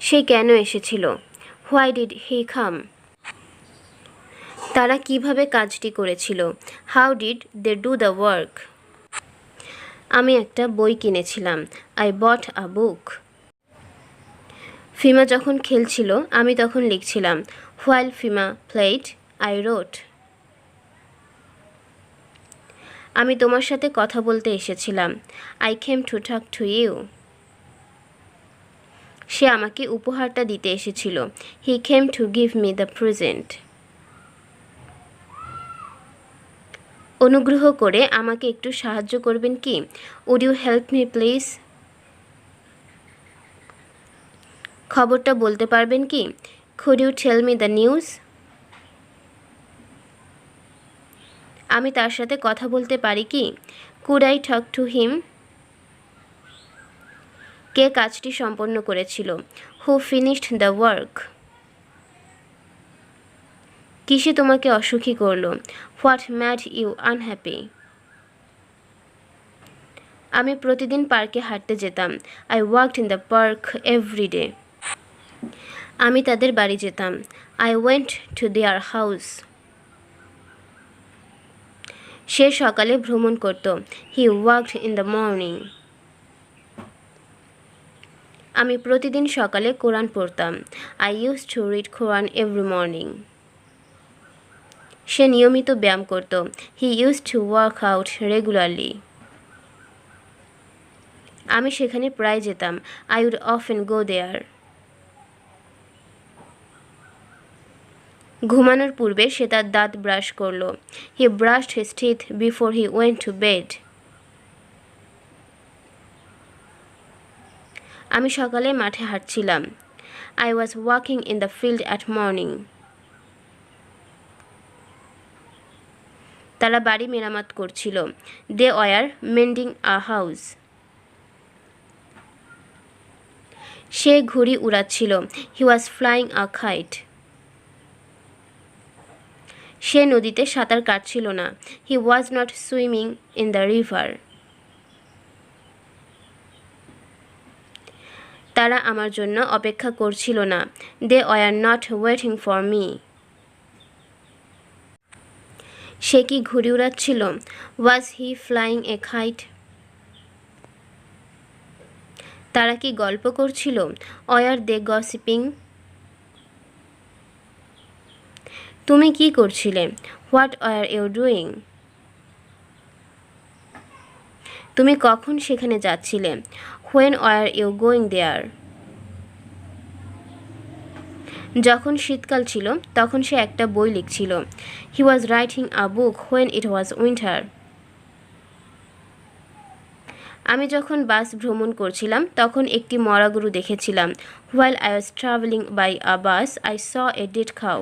সে কেন এসেছিল? Why did he come? তারা কিভাবে কাজটি করেছিল? How did they do the work? আমি একটা বই কিনেছিলাম। I bought a book. ফিমা যখন খেলছিল আমি তখন লিখছিলাম। While Fima played I wrote. আমি তোমার সাথে কথা বলতে এসেছিলাম। I came to talk to you. সে আমাকে উপহারটা দিতে এসেছিল। He came to give me the present. অনুগ্রহ করে আমাকে একটু সাহায্য করবেন কি? Would you help me please? খবরটা বলতে পারবেন কি? Could you tell me the news? আমি তার সাথে কথা বলতে পারি কি? Could I talk to him? কে কাজটি সম্পন্ন করেছিল? Who finished the work? কিসে তোমাকে অসুখী করলো? What made you unhappy? আমি প্রতিদিন পার্কে হাঁটতে যেতাম। I walked in the park every day. আমি তাদের বাড়ি যেতাম। I went to their house. সে সকালে ভ্রমণ করত। He walked in the morning. আমি প্রতিদিন সকালে কোরআন পড়তাম। I use to read Quran every morning. সে নিয়মিত ব্যায়াম করত। He use to work out regularly. আমি সেখানে প্রায় যেতাম। I would often go there. ঘুমানোর পূর্বে সে তার দাঁত ব্রাশ করল। He brushed his teeth before he went to bed. আমি সকালে মাঠে হাঁটছিলাম। I was walking in the field at morning. তারা বাড়ি মেরামত করছিল। They were মেন্ডিং a house. সে ঘুড়ি উড়াচ্ছিল। হি ওয়াজ ফ্লাইং আ কাইট। সে নদীতে সাঁতার কাটছিল না। He was not swimming in the river. তারা আমার জন্য অপেক্ষা করছিল না। They were not waiting for me. সে কি ঘুড়ি উড়াচ্ছিল? ওয়াজ হি ফ্লাইং এ কাইট? তারা কি গল্প করছিল? Were they gossiping? তুমি কি করছিলে? What were you doing? তুমি কখন সেখানে যাচ্ছিলে? When were you going there? যখন শীতকাল ছিল তখন সে একটা বই লিখছিল। He was writing a book when it was winter. আমি যখন বাস ভ্রমণ করছিলাম তখন একটি মরা গরু দেখেছিলাম। While I was travelling by a bus I saw a dead cow.